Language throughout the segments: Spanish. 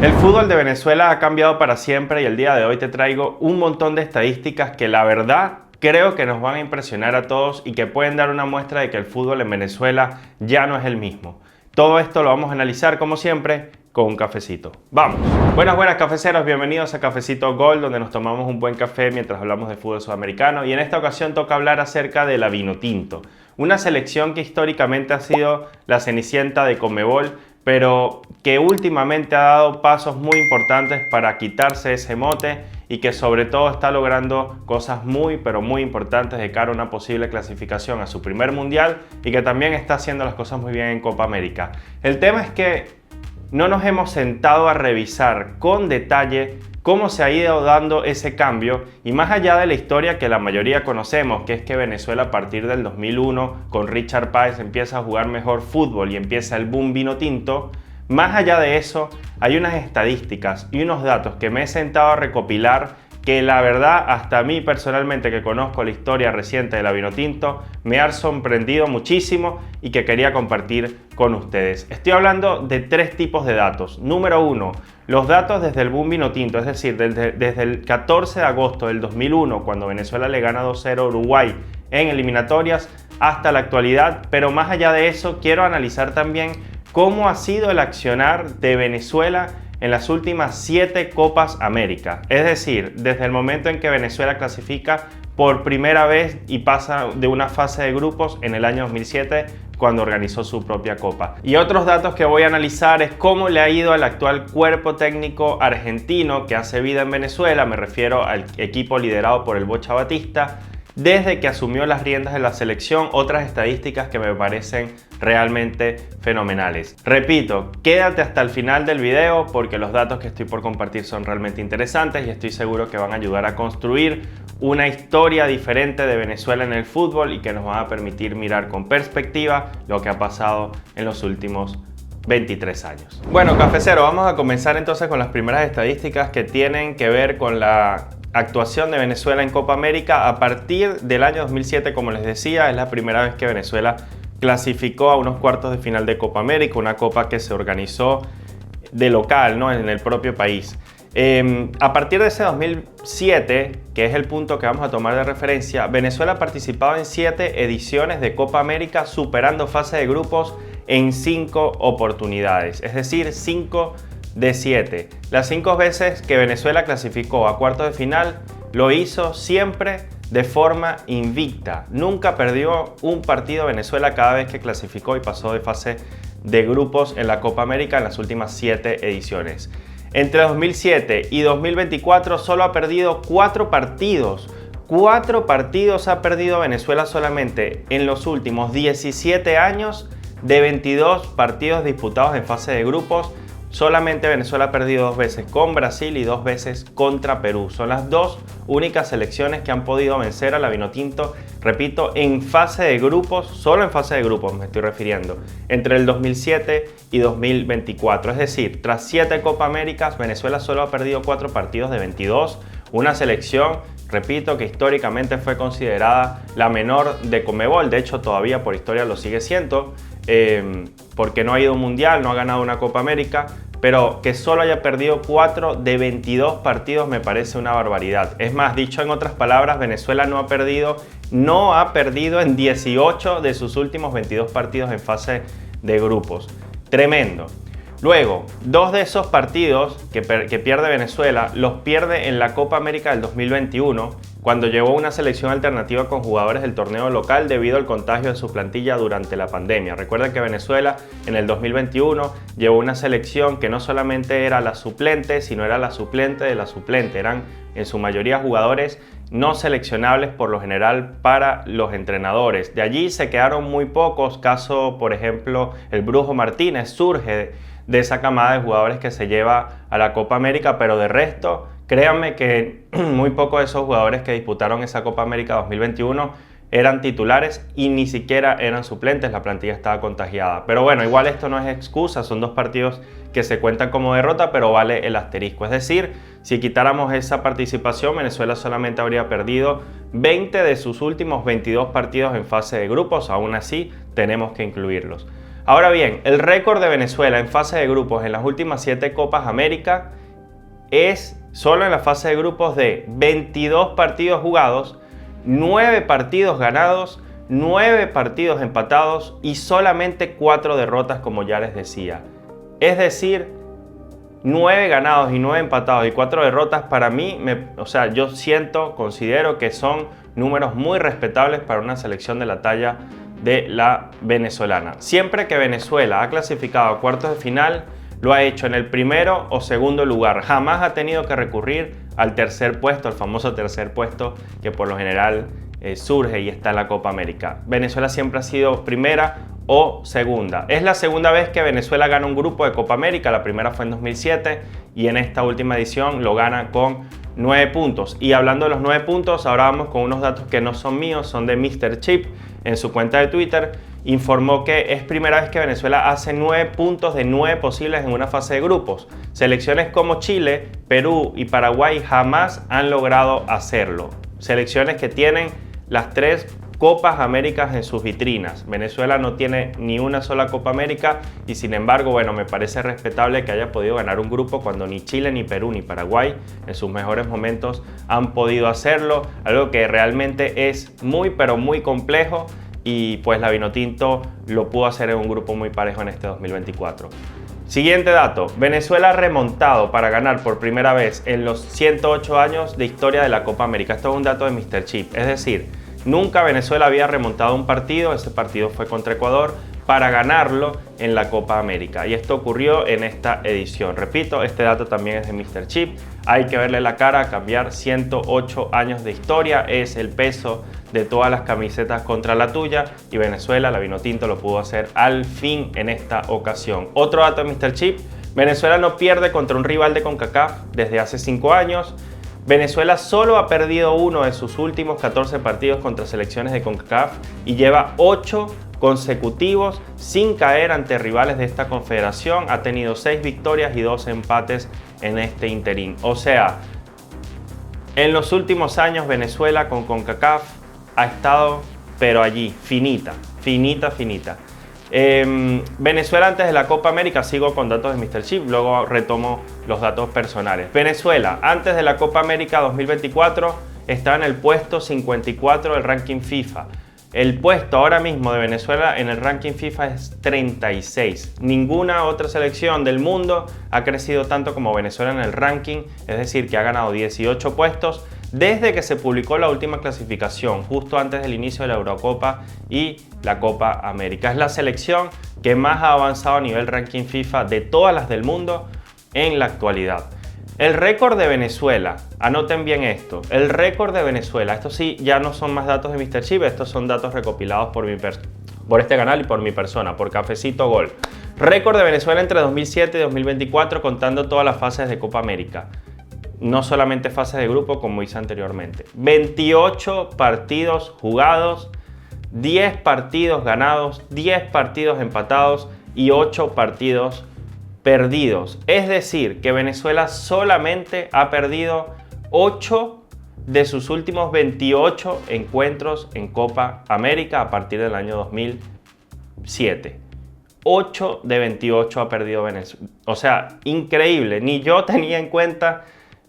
El fútbol de Venezuela ha cambiado para siempre y el día de hoy te traigo un montón de estadísticas que la verdad creo que nos van a impresionar a todos y que pueden dar una muestra de que el fútbol en Venezuela ya no es el mismo. Todo esto lo vamos a analizar como siempre con un cafecito. ¡Vamos! Buenas cafeceros, bienvenidos a Cafecito Gol, donde nos tomamos un buen café mientras hablamos de fútbol sudamericano, y en esta ocasión toca hablar acerca de la Vinotinto, una selección que históricamente ha sido la cenicienta de Conmebol, pero que últimamente ha dado pasos muy importantes para quitarse ese mote y que sobre todo está logrando cosas muy importantes de cara a una posible clasificación a su primer mundial, y que también está haciendo las cosas muy bien en Copa América. El tema es que no nos hemos sentado a revisar con detalle cómo se ha ido dando ese cambio, y más allá de la historia que la mayoría conocemos, que es que Venezuela a partir del 2001 con Richard Páez empieza a jugar mejor fútbol y empieza el boom Vinotinto. Más allá de eso, hay unas estadísticas y unos datos que me he sentado a recopilar que la verdad, hasta a mí personalmente, que conozco la historia reciente de la Vinotinto, me ha sorprendido muchísimo y que quería compartir con ustedes. Estoy hablando de tres tipos de datos. Número uno, los datos desde el boom Vinotinto, es decir, desde el 14 de agosto del 2001, cuando Venezuela le gana 2-0 a Uruguay en eliminatorias, hasta la actualidad. Pero más allá de eso, quiero analizar también cómo ha sido el accionar de Venezuela en las últimas 7 Copas América. Es decir, desde el momento en que Venezuela clasifica por primera vez y pasa de una fase de grupos en el año 2007, cuando organizó su propia copa. Y otros datos que voy a analizar es cómo le ha ido al actual cuerpo técnico argentino que hace vida en Venezuela, me refiero al equipo liderado por el Bocha Batista, desde que asumió las riendas de la selección. Otras estadísticas que me parecen realmente fenomenales. Repito, quédate hasta el final del video porque los datos que estoy por compartir son realmente interesantes y estoy seguro que van a ayudar a construir una historia diferente de Venezuela en el fútbol y que nos van a permitir mirar con perspectiva lo que ha pasado en los últimos 23 años. Bueno, cafecero, vamos a comenzar entonces con las primeras estadísticas que tienen que ver con la actuación de Venezuela en Copa América. A partir del año 2007, como les decía, es la primera vez que Venezuela clasificó a unos cuartos de final de Copa América, una copa que se organizó de local, ¿no?, en el propio país. A partir de ese 2007, que es el punto que vamos a tomar de referencia, Venezuela ha participado en 7 ediciones de Copa América, superando fase de grupos en 5 oportunidades, es decir, 5 de 7. Las 5 veces que Venezuela clasificó a cuartos de final, lo hizo siempre de forma invicta. Nunca perdió un partido Venezuela cada vez que clasificó y pasó de fase de grupos en la Copa América en las últimas 7 ediciones. Entre 2007 y 2024 solo ha perdido 4 partidos. 4 partidos ha perdido Venezuela solamente en los últimos 17 años de 22 partidos disputados en fase de grupos. Solamente Venezuela ha perdido 2 veces con Brasil y 2 veces contra Perú. Son las 2 únicas selecciones que han podido vencer a la Vinotinto, repito, en fase de grupos, solo en fase de grupos me estoy refiriendo, entre el 2007 y 2024. Es decir, tras 7 Copa Américas, Venezuela solo ha perdido 4 partidos de 22. Una selección, repito, que históricamente fue considerada la menor de Conmebol. De hecho, todavía por historia lo sigue siendo, porque no ha ido a un mundial, no ha ganado una Copa América, pero que solo haya perdido 4 de 22 partidos me parece una barbaridad. Es más, dicho en otras palabras, Venezuela no ha perdido en 18 de sus últimos 22 partidos en fase de grupos. Tremendo. Luego, 2 de esos partidos que pierde Venezuela los pierde en la Copa América del 2021, cuando llevó una selección alternativa con jugadores del torneo local debido al contagio de su plantilla durante la pandemia. Recuerden que Venezuela en el 2021 llevó una selección que no solamente era la suplente, sino era la suplente de la suplente. Eran en su mayoría jugadores no seleccionables por lo general para los entrenadores. De allí se quedaron muy pocos, caso por ejemplo el Brujo Martínez surge de esa camada de jugadores que se lleva a la Copa América, pero de resto, créanme que muy pocos de esos jugadores que disputaron esa Copa América 2021 eran titulares y ni siquiera eran suplentes, la plantilla estaba contagiada. Pero bueno, igual esto no es excusa, son 2 partidos que se cuentan como derrota, pero vale el asterisco. Es decir, si quitáramos esa participación, Venezuela solamente habría perdido 20 de sus últimos 22 partidos en fase de grupos. Aún así, tenemos que incluirlos. Ahora bien, el récord de Venezuela en fase de grupos en las últimas 7 Copas América es solo en la fase de grupos de 22 partidos jugados, 9 partidos ganados, 9 partidos empatados y solamente 4 derrotas, como ya les decía. Es decir, 9 ganados y 9 empatados y 4 derrotas para mí, yo considero que son números muy respetables para una selección de la talla de la venezolana. Siempre que Venezuela ha clasificado a cuartos de final, lo ha hecho en el primero o segundo lugar. Jamás ha tenido que recurrir al tercer puesto, al famoso tercer puesto que por lo general surge y está en la Copa América. Venezuela siempre ha sido primera o segunda. Es la segunda vez que Venezuela gana un grupo de Copa América. La primera fue en 2007 y en esta última edición lo gana con 9 puntos. Y hablando de los 9 puntos, ahora vamos con unos datos que no son míos, son de Mr. Chip. En su cuenta de Twitter informó que es primera vez que Venezuela hace 9 puntos de 9 posibles en una fase de grupos. Selecciones como Chile, Perú y Paraguay jamás han logrado hacerlo. Selecciones que tienen las 3 Copas Américas en sus vitrinas. Venezuela no tiene ni una sola Copa América y sin embargo, bueno, me parece respetable que haya podido ganar un grupo cuando ni Chile, ni Perú, ni Paraguay en sus mejores momentos han podido hacerlo. Algo que realmente es muy, pero muy complejo y pues la Vinotinto lo pudo hacer en un grupo muy parejo en este 2024. Siguiente dato, Venezuela ha remontado para ganar por primera vez en los 108 años de historia de la Copa América. Esto es un dato de Mr. Chip, es decir, nunca Venezuela había remontado un partido, ese partido fue contra Ecuador, para ganarlo en la Copa América. Y esto ocurrió en esta edición. Repito, este dato también es de Mr. Chip. Hay que verle la cara a cambiar 108 años de historia. Es el peso de todas las camisetas contra la tuya. Y Venezuela, la Vinotinto, lo pudo hacer al fin en esta ocasión. Otro dato de Mr. Chip. Venezuela no pierde contra un rival de CONCACAF desde hace 5 años. Venezuela solo ha perdido uno de sus últimos 14 partidos contra selecciones de CONCACAF y lleva 8 consecutivos sin caer ante rivales de esta confederación. Ha tenido 6 victorias y 2 empates en este interín. O sea, en los últimos años Venezuela con CONCACAF ha estado, pero allí, finita. Venezuela antes de la Copa América, sigo con datos de Mr. Chip, luego retomo los datos personales. Venezuela antes de la Copa América 2024 está en el puesto 54 del ranking FIFA. El puesto ahora mismo de Venezuela en el ranking FIFA es 36. Ninguna otra selección del mundo ha crecido tanto como Venezuela en el ranking, es decir, que ha ganado 18 puestos desde que se publicó la última clasificación, justo antes del inicio de la Eurocopa y la Copa América. Es la selección que más ha avanzado a nivel ranking FIFA de todas las del mundo en la actualidad. El récord de Venezuela, anoten bien esto, el récord de Venezuela, esto sí ya no son más datos de Mr. Chip, estos son datos recopilados por este canal y por mi persona, por Cafecito Gol. Récord de Venezuela entre 2007 y 2024 contando todas las fases de Copa América. No solamente fases de grupo como hice anteriormente. 28 partidos jugados, 10 partidos ganados, 10 partidos empatados y 8 partidos perdidos. Es decir, que Venezuela solamente ha perdido 8 de sus últimos 28 encuentros en Copa América a partir del año 2007. 8 de 28 ha perdido Venezuela. O sea, increíble. Ni yo tenía en cuenta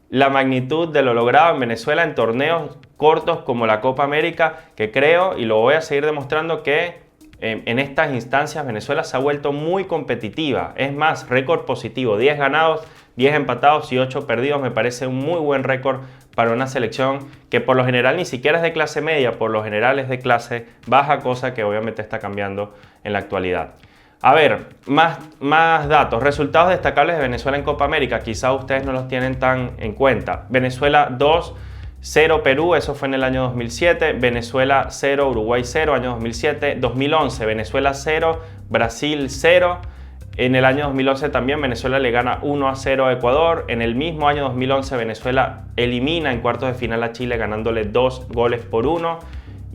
la magnitud de lo logrado en Venezuela en torneos cortos como la Copa América, que creo, y lo voy a seguir demostrando, que en estas instancias Venezuela se ha vuelto muy competitiva. Es más, récord positivo, 10 ganados, 10 empatados y 8 perdidos. Me parece un muy buen récord para una selección que por lo general ni siquiera es de clase media, por lo general es de clase baja, cosa que obviamente está cambiando en la actualidad. A ver, más datos. Resultados destacables de Venezuela en Copa América. Quizá ustedes no los tienen tan en cuenta. Venezuela 2, 0 Perú, eso fue en el año 2007. Venezuela 0, Uruguay 0, año 2007. 2011, Venezuela 0, Brasil 0. En el año 2011 también Venezuela le gana 1-0 a Ecuador. En el mismo año 2011 Venezuela elimina en cuartos de final a Chile ganándole 2-1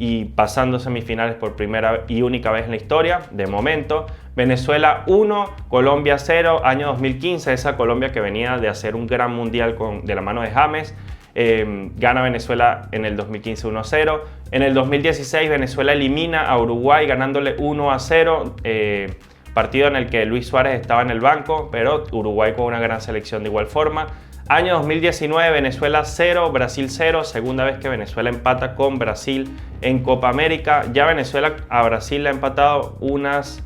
y pasando semifinales por primera y única vez en la historia, de momento. Venezuela 1, Colombia 0, año 2015, esa Colombia que venía de hacer un gran mundial de la mano de James. Gana Venezuela en el 2015 1-0. En el 2016 Venezuela elimina a Uruguay ganándole 1-0. partido en el que Luis Suárez estaba en el banco, pero Uruguay con una gran selección de igual forma. Año 2019, Venezuela 0, Brasil 0, segunda vez que Venezuela empata con Brasil en Copa América. Ya Venezuela a Brasil le ha empatado unas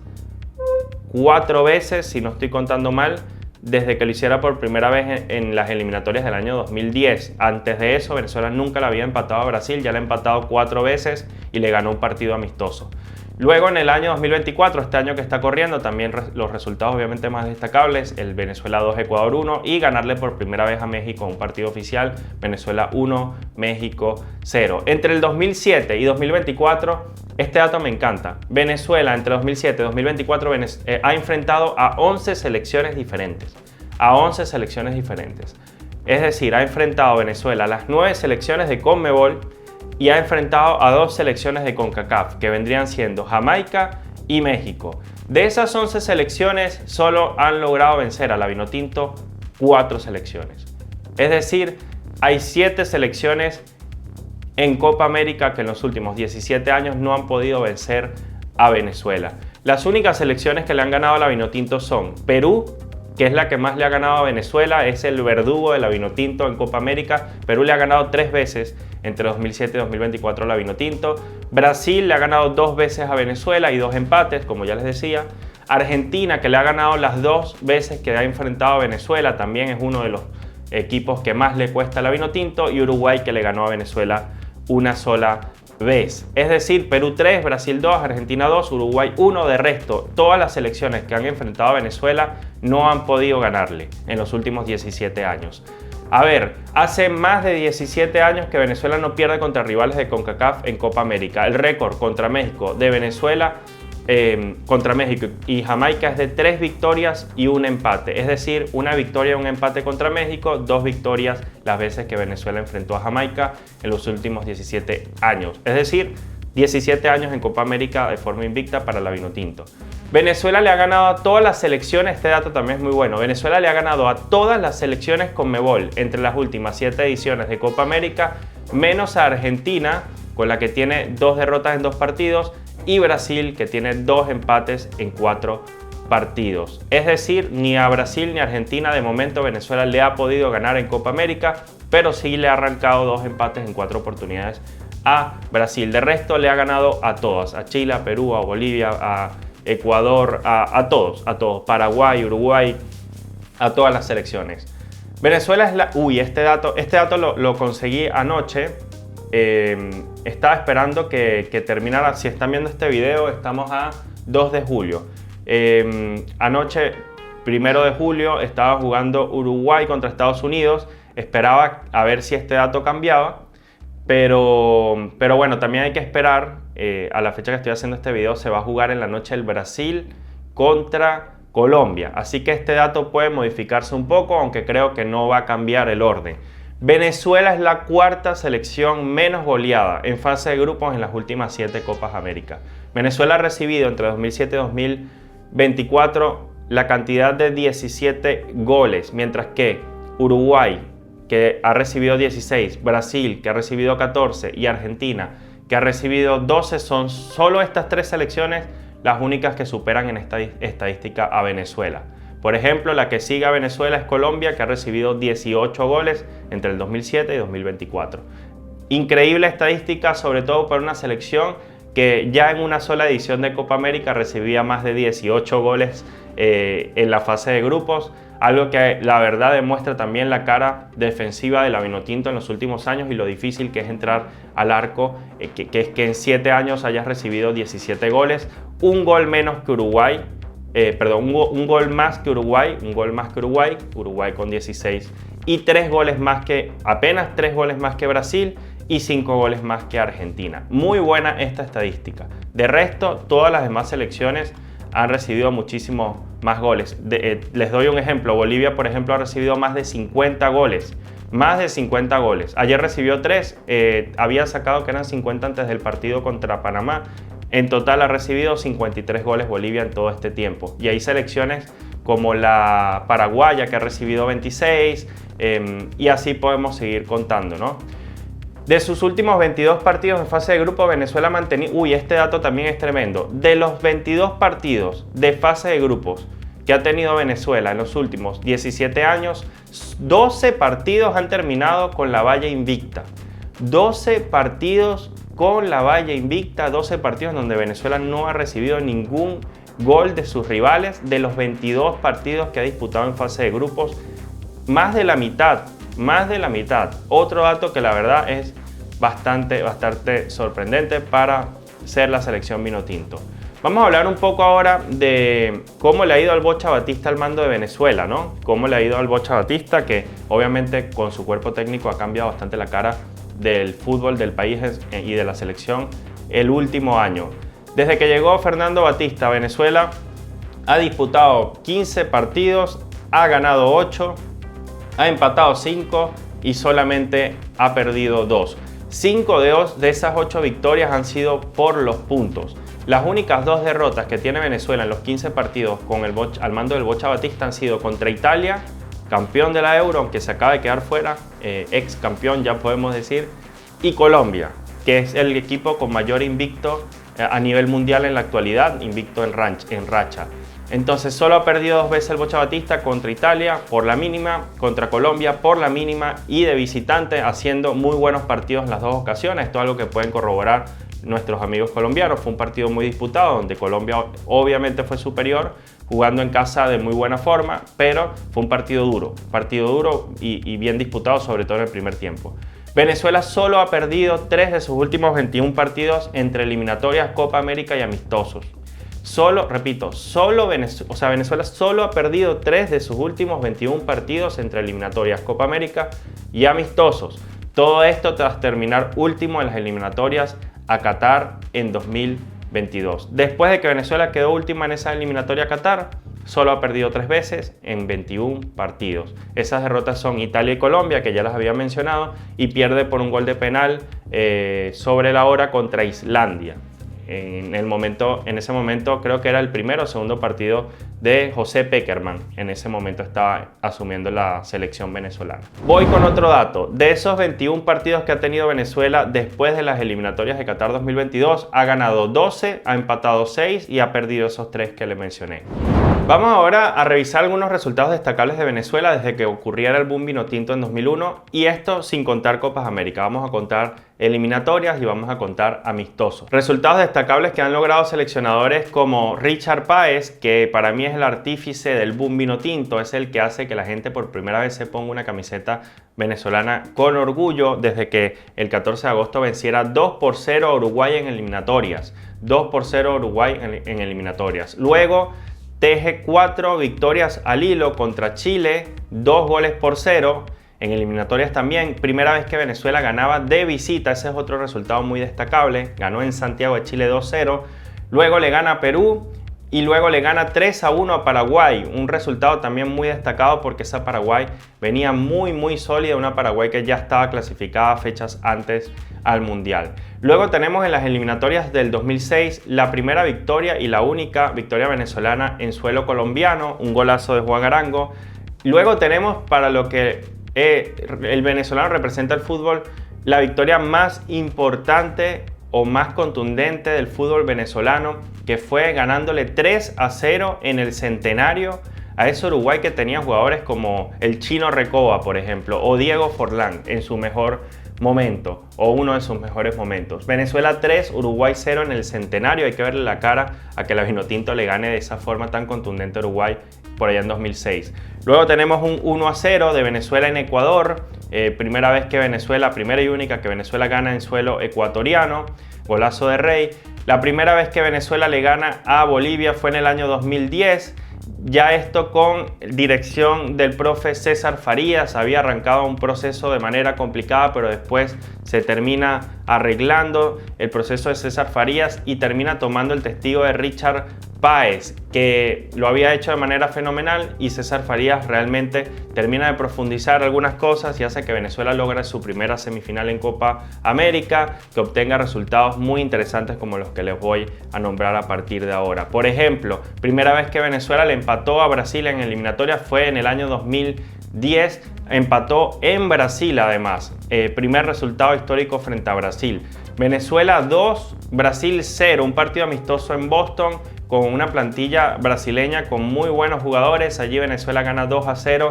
4 veces, si no estoy contando mal, desde que lo hiciera por primera vez en las eliminatorias del año 2010. Antes de eso, Venezuela nunca le había empatado a Brasil, ya le ha empatado 4 veces y le ganó un partido amistoso. Luego en el año 2024, este año que está corriendo, también los resultados obviamente más destacables, el Venezuela 2, Ecuador 1 y ganarle por primera vez a México un partido oficial, Venezuela 1, México 0. Entre el 2007 y 2024, este dato me encanta, Venezuela entre 2007 y 2024 ha enfrentado a 11 selecciones diferentes, Es decir, ha enfrentado Venezuela a las 9 selecciones de CONMEBOL y ha enfrentado a 2 selecciones de CONCACAF, que vendrían siendo Jamaica y México. De esas 11 selecciones, solo han logrado vencer a la Vinotinto 4 selecciones. Es decir, hay 7 selecciones en Copa América que en los últimos 17 años no han podido vencer a Venezuela. Las únicas selecciones que le han ganado a la Vinotinto son Perú, que es la que más le ha ganado a Venezuela, es el verdugo de la Vinotinto en Copa América. Perú le ha ganado 3 veces entre 2007 y 2024 a la Vinotinto. Brasil le ha ganado 2 veces a Venezuela y 2 empates, como ya les decía. Argentina, que le ha ganado las 2 veces que ha enfrentado a Venezuela, también es uno de los equipos que más le cuesta a la Vinotinto. Y Uruguay, que le ganó a Venezuela una sola vez. Es decir, Perú 3, Brasil 2, Argentina 2, Uruguay 1. De resto, todas las selecciones que han enfrentado a Venezuela no han podido ganarle en los últimos 17 años. A ver, hace más de 17 años que Venezuela no pierde contra rivales de CONCACAF en Copa América. El récord contra México de Venezuela, contra México y Jamaica es de 3 victorias y 1 empate. Es decir, 1 victoria y 1 empate contra México, 2 victorias las veces que Venezuela enfrentó a Jamaica en los últimos 17 años. Es decir, 17 años en Copa América de forma invicta para la Vinotinto. Venezuela le ha ganado a todas las selecciones, este dato también es muy bueno, Venezuela le ha ganado a todas las selecciones CONMEBOL entre las últimas 7 ediciones de Copa América, menos a Argentina, con la que tiene 2 derrotas en 2 partidos, y Brasil, que tiene 2 empates en 4 partidos. Es decir, ni a Brasil ni a Argentina de momento Venezuela le ha podido ganar en Copa América, pero sí le ha arrancado 2 empates en 4 oportunidades a Brasil. De resto le ha ganado a todas, a Chile, a Perú, a Bolivia, a Ecuador, a todos, Paraguay, Uruguay, a todas las selecciones. Venezuela es la... este dato lo conseguí anoche. Estaba esperando que terminara. Si están viendo este video, estamos a 2 de julio. Anoche, 1 de julio, estaba jugando Uruguay contra Estados Unidos. Esperaba a ver si este dato cambiaba. Pero bueno, también hay que esperar. A la fecha que estoy haciendo este video se va a jugar en la noche el Brasil contra Colombia. Así que este dato puede modificarse un poco, aunque creo que no va a cambiar el orden. Venezuela es la 4ª selección menos goleada en fase de grupos en las últimas 7 Copas América. Venezuela ha recibido entre 2007 y 2024 la cantidad de 17 goles, mientras que Uruguay, que ha recibido 16, Brasil, que ha recibido 14, y Argentina, que ha recibido 12, son solo estas 3 selecciones las únicas que superan en esta estadística a Venezuela. Por ejemplo, la que sigue a Venezuela es Colombia, que ha recibido 18 goles entre el 2007 y 2024. Increíble estadística, sobre todo para una selección que ya en una sola edición de Copa América recibía más de 18 goles en la fase de grupos. Algo que la verdad demuestra también la cara defensiva de la Vinotinto en los últimos años y lo difícil que es entrar al arco, que es que en 7 años hayas recibido 17 goles, un gol menos que Uruguay, un gol más que Uruguay, Uruguay con 16, y apenas 3 goles más que Brasil y 5 goles más que Argentina. Muy buena esta estadística. De resto, todas las demás selecciones han recibido muchísimos más goles. Les doy un ejemplo. Bolivia, por ejemplo, ha recibido más de 50 goles. Más de 50 goles. Ayer recibió 3. Había sacado que eran 50 antes del partido contra Panamá. En total ha recibido 53 goles Bolivia en todo este tiempo. Y hay selecciones como la paraguaya que ha recibido 26. Y así podemos seguir contando, ¿no? De sus últimos 22 partidos en fase de grupo, Venezuela ha mantenido... Uy, este dato también es tremendo. De los 22 partidos de fase de grupos que ha tenido Venezuela en los últimos 17 años, 12 partidos han terminado con la valla invicta. 12 partidos con la valla invicta, 12 partidos donde Venezuela no ha recibido ningún gol de sus rivales. De los 22 partidos que ha disputado en fase de grupos, más de la mitad. Otro dato que la verdad es bastante sorprendente para ser la selección vinotinto. Vamos a hablar un poco ahora de cómo le ha ido al Bocha Batista al mando de Venezuela, ¿no? Cómo le ha ido al Bocha Batista, que obviamente con su cuerpo técnico ha cambiado bastante la cara del fútbol del país y de la selección el último año. Desde que llegó Fernando Batista a Venezuela, ha disputado 15 partidos, ha ganado 8, ha empatado 5 y solamente ha perdido 2. 5 de esas 8 victorias han sido por los puntos. Las únicas 2 derrotas que tiene Venezuela en los 15 partidos al mando del Bocha Batista han sido contra Italia, campeón de la Euro, aunque se acaba de quedar fuera, ex campeón ya podemos decir, y Colombia, que es el equipo con mayor invicto a nivel mundial en la actualidad, invicto en racha. Entonces solo ha perdido 2 veces el Bocha Batista, contra Italia por la mínima, contra Colombia por la mínima y de visitante, haciendo muy buenos partidos en las 2 ocasiones. Esto es algo que pueden corroborar nuestros amigos colombianos. Fue un partido muy disputado donde Colombia obviamente fue superior, jugando en casa de muy buena forma, pero fue un partido duro y bien disputado, sobre todo en el primer tiempo. Venezuela solo ha perdido 3 de sus últimos 21 partidos entre eliminatorias, Copa América y amistosos. Venezuela solo ha perdido 3 de sus últimos 21 partidos entre eliminatorias, Copa América y amistosos. Todo esto tras terminar último en las eliminatorias a Qatar en 2022. Después de que Venezuela quedó última en esa eliminatoria a Qatar, solo ha perdido 3 veces en 21 partidos. Esas derrotas son Italia y Colombia, que ya las había mencionado, y pierde por un gol de penal sobre la hora contra Islandia. En ese momento creo que era el primero o segundo partido de José Pekerman. En ese momento estaba asumiendo la selección venezolana. Voy con otro dato. De esos 21 partidos que ha tenido Venezuela después de las eliminatorias de Qatar 2022, ha ganado 12, ha empatado 6 y ha perdido esos 3 que le mencioné. Vamos ahora a revisar algunos resultados destacables de Venezuela desde que ocurriera el boom vinotinto en 2001, y esto sin contar Copas América. Vamos a contar eliminatorias y vamos a contar amistosos. Resultados destacables que han logrado seleccionadores como Richard Páez, que para mí es el artífice del boom vinotinto, es el que hace que la gente por primera vez se ponga una camiseta venezolana con orgullo desde que el 14 de agosto venciera 2-0 a Uruguay en eliminatorias. 2-0 a Uruguay en eliminatorias. Luego teje 4 victorias al hilo contra Chile, 2-0 en eliminatorias también. Primera vez que Venezuela ganaba de visita, ese es otro resultado muy destacable. Ganó en Santiago de Chile 2-0, luego le gana a Perú y luego le gana 3-1 a Paraguay. Un resultado también muy destacado porque esa Paraguay venía muy sólida, una Paraguay que ya estaba clasificada fechas antes al Mundial. Luego tenemos en las eliminatorias del 2006 la primera victoria y la única victoria venezolana en suelo colombiano, un golazo de Juan Arango. Luego tenemos, para lo que el venezolano representa el fútbol, la victoria más importante o más contundente del fútbol venezolano, que fue ganándole 3-0 en el Centenario a ese Uruguay que tenía jugadores como el Chino Recoba, por ejemplo, o Diego Forlán en su mejor momento, o uno de sus mejores momentos. Venezuela 3, Uruguay 0 en el Centenario. Hay que verle la cara a que la Vinotinto le gane de esa forma tan contundente a Uruguay por allá en 2006. Luego tenemos un 1-0 de Venezuela en Ecuador. Primera y única que Venezuela gana en suelo ecuatoriano. Golazo de Rey. La primera vez que Venezuela le gana a Bolivia fue en el año 2010. Ya esto con dirección del profe César Farías. Había arrancado un proceso de manera complicada, pero después se termina arreglando el proceso de César Farías y termina tomando el testigo de Richard Páez, que lo había hecho de manera fenomenal, y César Farías realmente termina de profundizar algunas cosas y hace que Venezuela logre su primera semifinal en Copa América, que obtenga resultados muy interesantes como los que les voy a nombrar a partir de ahora. Por ejemplo, primera vez que Venezuela le empató a Brasil en eliminatoria fue en el año 2000 10, empató en Brasil además, primer resultado histórico frente a Brasil. Venezuela 2, Brasil 0, un partido amistoso en Boston con una plantilla brasileña con muy buenos jugadores. Allí Venezuela gana 2-0,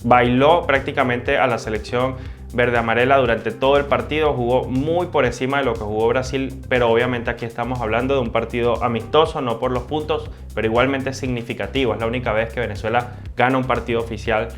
bailó prácticamente a la selección verde-amarela durante todo el partido, jugó muy por encima de lo que jugó Brasil, pero obviamente aquí estamos hablando de un partido amistoso, no por los puntos, pero igualmente significativo. Es la única vez que Venezuela gana un partido oficial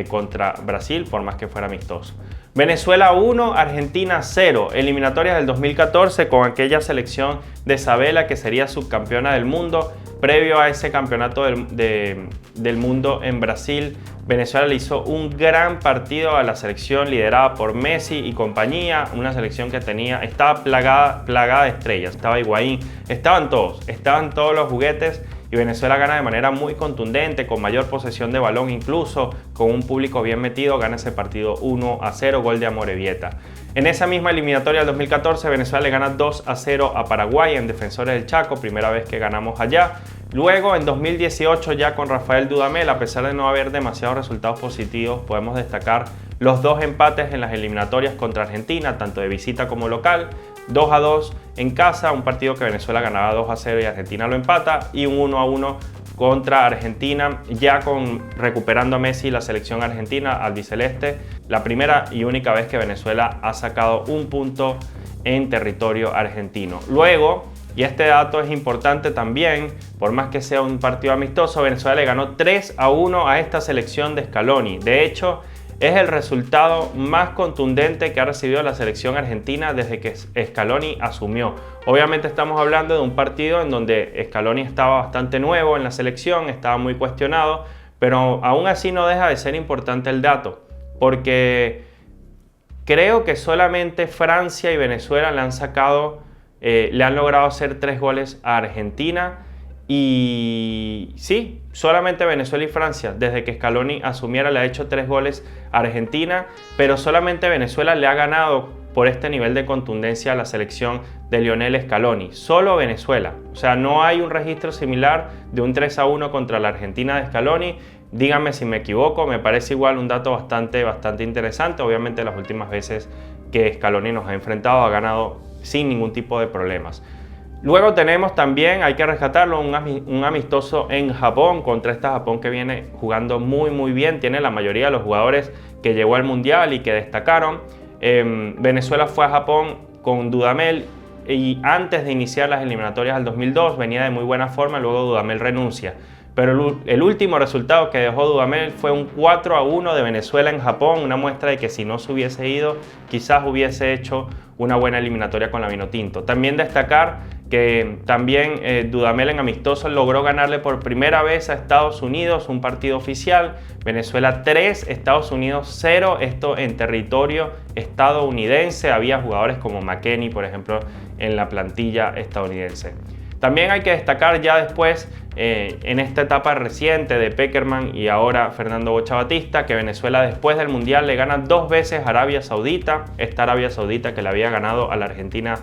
contra Brasil, por más que fuera amistoso. Venezuela 1, Argentina 0, eliminatorias del 2014 con aquella selección de Sabella que sería subcampeona del mundo. Previo a ese campeonato del mundo en Brasil, Venezuela le hizo un gran partido a la selección liderada por Messi y compañía, una selección que estaba plagada de estrellas, estaba Higuaín, estaban todos los juguetes, y Venezuela gana de manera muy contundente, con mayor posesión de balón, incluso con un público bien metido, gana ese partido 1-0, gol de Amorebieta. En esa misma eliminatoria del 2014, Venezuela le gana 2-0 a Paraguay en Defensores del Chaco, primera vez que ganamos allá. Luego, en 2018, ya con Rafael Dudamel, a pesar de no haber demasiados resultados positivos, podemos destacar los 2 empates en las eliminatorias contra Argentina, tanto de visita como local. 2-2 en casa, un partido que Venezuela ganaba 2-0 y Argentina lo empata, y un 1-1 contra Argentina, ya recuperando a Messi la selección argentina albiceleste, la primera y única vez que Venezuela ha sacado un punto en territorio argentino. Luego, y este dato es importante también, por más que sea un partido amistoso, Venezuela le ganó 3-1 a esta selección de Scaloni. De hecho, es el resultado más contundente que ha recibido la selección argentina desde que Scaloni asumió. Obviamente estamos hablando de un partido en donde Scaloni estaba bastante nuevo en la selección, estaba muy cuestionado, pero aún así no deja de ser importante el dato, porque creo que solamente Francia y Venezuela le han logrado hacer 3 goles a Argentina. Y sí, solamente Venezuela y Francia, desde que Scaloni asumiera, le ha hecho 3 goles a Argentina, pero solamente Venezuela le ha ganado por este nivel de contundencia a la selección de Lionel Scaloni. Solo Venezuela. O sea, no hay un registro similar de un 3-1 contra la Argentina de Scaloni. Díganme si me equivoco, me parece igual un dato bastante interesante. Obviamente las últimas veces que Scaloni nos ha enfrentado ha ganado sin ningún tipo de problemas. Luego tenemos también, hay que rescatarlo, un amistoso en Japón contra esta Japón que viene jugando muy bien. Tiene la mayoría de los jugadores que llegó al Mundial y que destacaron. Venezuela fue a Japón con Dudamel y antes de iniciar las eliminatorias del 2002 venía de muy buena forma, luego Dudamel renuncia. Pero el último resultado que dejó Dudamel fue un 4-1 de Venezuela en Japón, una muestra de que si no se hubiese ido, quizás hubiese hecho una buena eliminatoria con la Vinotinto. También destacar que también Dudamel en amistoso logró ganarle por primera vez a Estados Unidos un partido oficial. Venezuela 3, Estados Unidos 0, esto en territorio estadounidense. Había jugadores como McKennie, por ejemplo, en la plantilla estadounidense. También hay que destacar ya después, en esta etapa reciente de Pekerman y ahora Fernando Bocha Batista, que Venezuela después del Mundial le gana 2 veces a Arabia Saudita, esta Arabia Saudita que le había ganado a la Argentina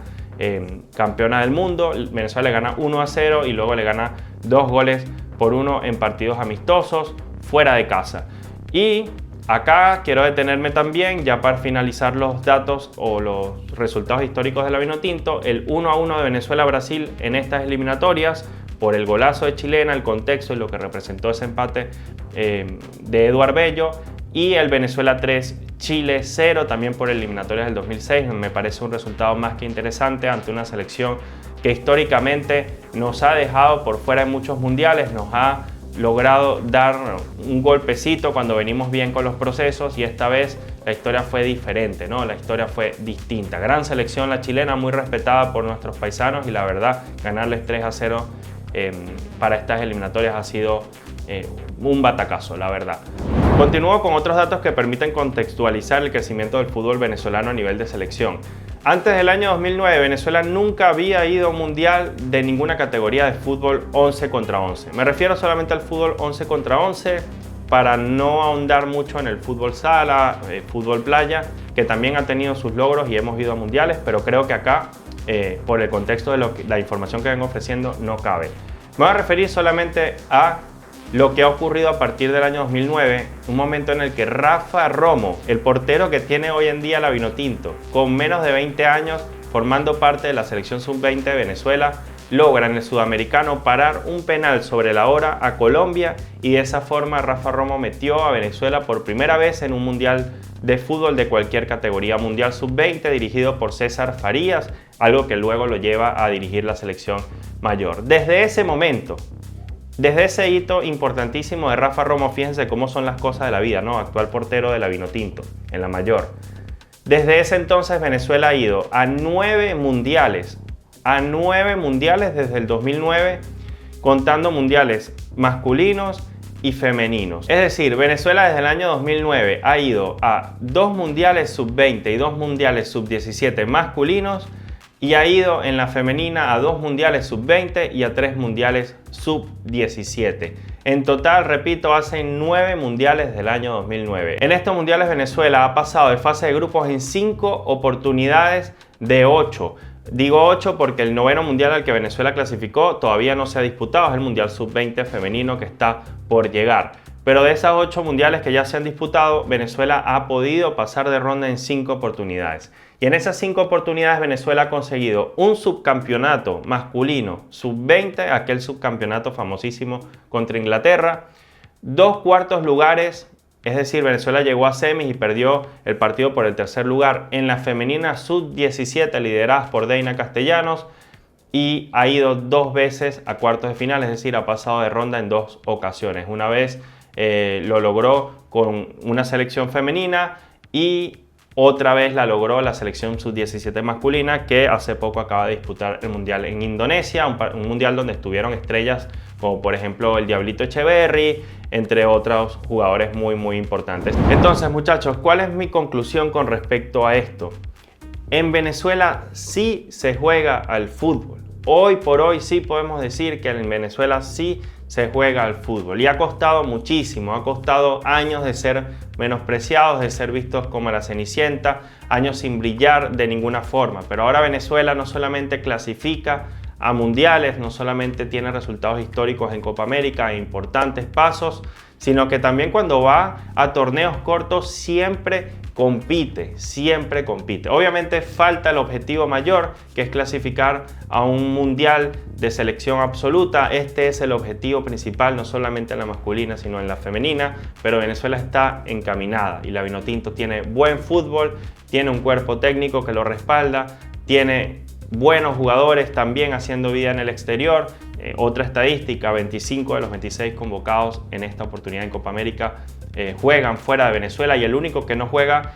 campeona del mundo. Venezuela le gana 1-0 y luego le gana 2-1 en partidos amistosos fuera de casa. Y acá quiero detenerme también, ya para finalizar los datos o los resultados históricos de la Vinotinto, el 1-1 de Venezuela-Brasil en estas eliminatorias, por el golazo de Chilena, el contexto y lo que representó ese empate de Eduard Bello, y el Venezuela 3, Chile 0, también por eliminatorias del 2006. Me parece un resultado más que interesante ante una selección que históricamente nos ha dejado por fuera en muchos mundiales, nos ha logrado dar un golpecito cuando venimos bien con los procesos, y esta vez la historia fue diferente, ¿no? La historia fue distinta. Gran selección la chilena, muy respetada por nuestros paisanos, y la verdad, ganarles 3-0 para estas eliminatorias ha sido un batacazo, la verdad. Continúo con otros datos que permiten contextualizar el crecimiento del fútbol venezolano a nivel de selección. Antes del año 2009, Venezuela nunca había ido a un mundial de ninguna categoría de fútbol 11 contra 11. Me refiero solamente al fútbol 11 contra 11 para no ahondar mucho en el fútbol sala, fútbol playa, que también ha tenido sus logros y hemos ido a mundiales, pero creo que acá, por el contexto de la información que vengo ofreciendo, no cabe. Me voy a referir solamente a lo que ha ocurrido a partir del año 2009, un momento en el que Rafa Romo, el portero que tiene hoy en día la Vinotinto, con menos de 20 años, formando parte de la selección sub-20 de Venezuela, logra en el sudamericano parar un penal sobre la hora a Colombia y de esa forma Rafa Romo metió a Venezuela por primera vez en un mundial de fútbol de cualquier categoría, mundial sub-20 dirigido por César Farías, algo que luego lo lleva a dirigir la selección mayor. Desde ese momento, desde ese hito importantísimo de Rafa Romo, fíjense cómo son las cosas de la vida, ¿no? Actual portero de la Vinotinto en la mayor. Desde ese entonces Venezuela ha ido a 9 mundiales desde el 2009, contando mundiales masculinos y femeninos. Es decir, Venezuela desde el año 2009 ha ido a 2 mundiales sub-20 y 2 mundiales sub-17 masculinos y ha ido en la femenina a 2 mundiales sub-20 y a 3 mundiales sub-17. En total, repito, hace 9 mundiales desde el año 2009. En estos mundiales Venezuela ha pasado de fase de grupos en 5 oportunidades de 8. Digo 8 porque el 9º mundial al que Venezuela clasificó todavía no se ha disputado, es el mundial sub-20 femenino que está por llegar. Pero de esas 8 mundiales que ya se han disputado, Venezuela ha podido pasar de ronda en 5 oportunidades. Y en esas 5 oportunidades Venezuela ha conseguido un subcampeonato masculino sub-20, aquel subcampeonato famosísimo contra Inglaterra, 2 cuartos lugares. Es decir, Venezuela llegó a semis y perdió el partido por el tercer lugar en la femenina sub-17 lideradas por Deina Castellanos y ha ido 2 veces a cuartos de final, es decir, ha pasado de ronda en 2 ocasiones. Una vez lo logró con una selección femenina y otra vez la logró la selección sub-17 masculina que hace poco acaba de disputar el mundial en Indonesia, un mundial donde estuvieron estrellas como por ejemplo el Diablito Echeverry, entre otros jugadores muy importantes. Entonces, muchachos, ¿cuál es mi conclusión con respecto a esto? En Venezuela sí se juega al fútbol. Hoy por hoy sí podemos decir que en Venezuela sí se juega al fútbol y ha costado muchísimo, ha costado años de ser menospreciados, de ser vistos como la Cenicienta, años sin brillar de ninguna forma. Pero ahora Venezuela no solamente clasifica a mundiales, no solamente tiene resultados históricos en Copa América e importantes pasos, sino que también cuando va a torneos cortos siempre compite. Obviamente falta el objetivo mayor, que es clasificar a un mundial de selección absoluta. Este es el objetivo principal, no solamente en la masculina, sino en la femenina, pero Venezuela está encaminada y la Vinotinto tiene buen fútbol, tiene un cuerpo técnico que lo respalda, tiene buenos jugadores también haciendo vida en el exterior. Otra estadística, 25 de los 26 convocados en esta oportunidad en Copa América juegan fuera de Venezuela y el único que no juega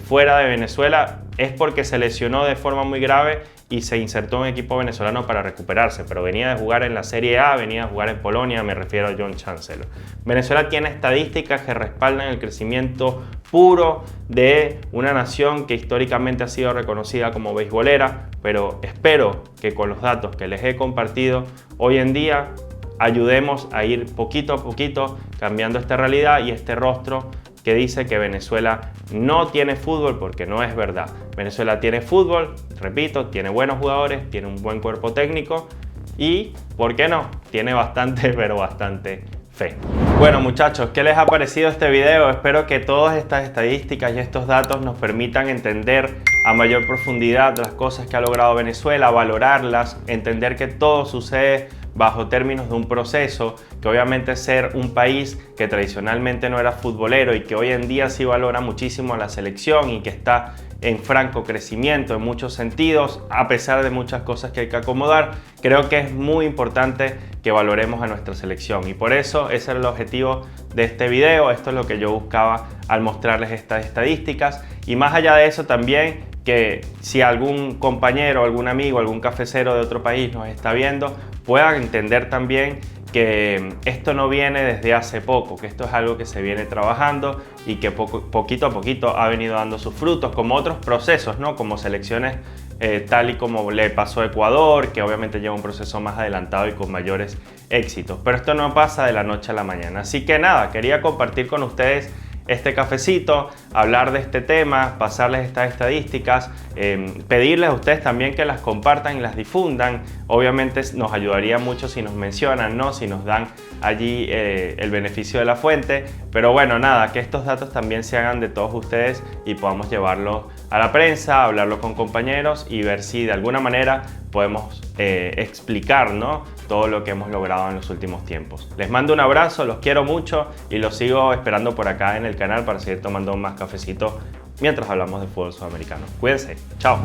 fuera de Venezuela es porque se lesionó de forma muy grave y se insertó en un equipo venezolano para recuperarse, pero venía de jugar en la Serie A, venía de jugar en Polonia, me refiero a John Chancellor. Venezuela tiene estadísticas que respaldan el crecimiento puro de una nación que históricamente ha sido reconocida como beisbolera, pero espero que con los datos que les he compartido hoy en día ayudemos a ir poquito a poquito cambiando esta realidad y este rostro que dice que Venezuela no tiene fútbol, porque no es verdad. Venezuela tiene fútbol, repito, tiene buenos jugadores, tiene un buen cuerpo técnico y, ¿por qué no? Tiene bastante, pero bastante fe. Bueno, muchachos, ¿qué les ha parecido este video? Espero que todas estas estadísticas y estos datos nos permitan entender a mayor profundidad las cosas que ha logrado Venezuela, valorarlas, entender que todo sucede bajo términos de un proceso, que obviamente ser un país que tradicionalmente no era futbolero y que hoy en día sí valora muchísimo a la selección y que está en franco crecimiento en muchos sentidos, a pesar de muchas cosas que hay que acomodar, creo que es muy importante que valoremos a nuestra selección y por eso ese era el objetivo de este video. Esto es lo que yo buscaba al mostrarles estas estadísticas y más allá de eso también que si algún compañero, algún amigo, algún cafecero de otro país nos está viendo, puedan entender también que esto no viene desde hace poco, que esto es algo que se viene trabajando y que poquito a poquito ha venido dando sus frutos, como otros procesos, ¿no? Como selecciones tal y como le pasó a Ecuador, que obviamente lleva un proceso más adelantado y con mayores éxitos. Pero esto no pasa de la noche a la mañana. Así que nada, quería compartir con ustedes este cafecito, hablar de este tema, pasarles estas estadísticas, pedirles a ustedes también que las compartan y las difundan. Obviamente nos ayudaría mucho si nos mencionan, ¿no? Si nos dan allí el beneficio de la fuente. Pero bueno, nada, que estos datos también se hagan de todos ustedes y podamos llevarlo a la prensa, hablarlo con compañeros y ver si de alguna manera podemos explicar, ¿no?, todo lo que hemos logrado en los últimos tiempos. Les mando un abrazo, los quiero mucho y los sigo esperando por acá en el canal para seguir tomando más cafecito mientras hablamos de fútbol sudamericano. Cuídense, chao.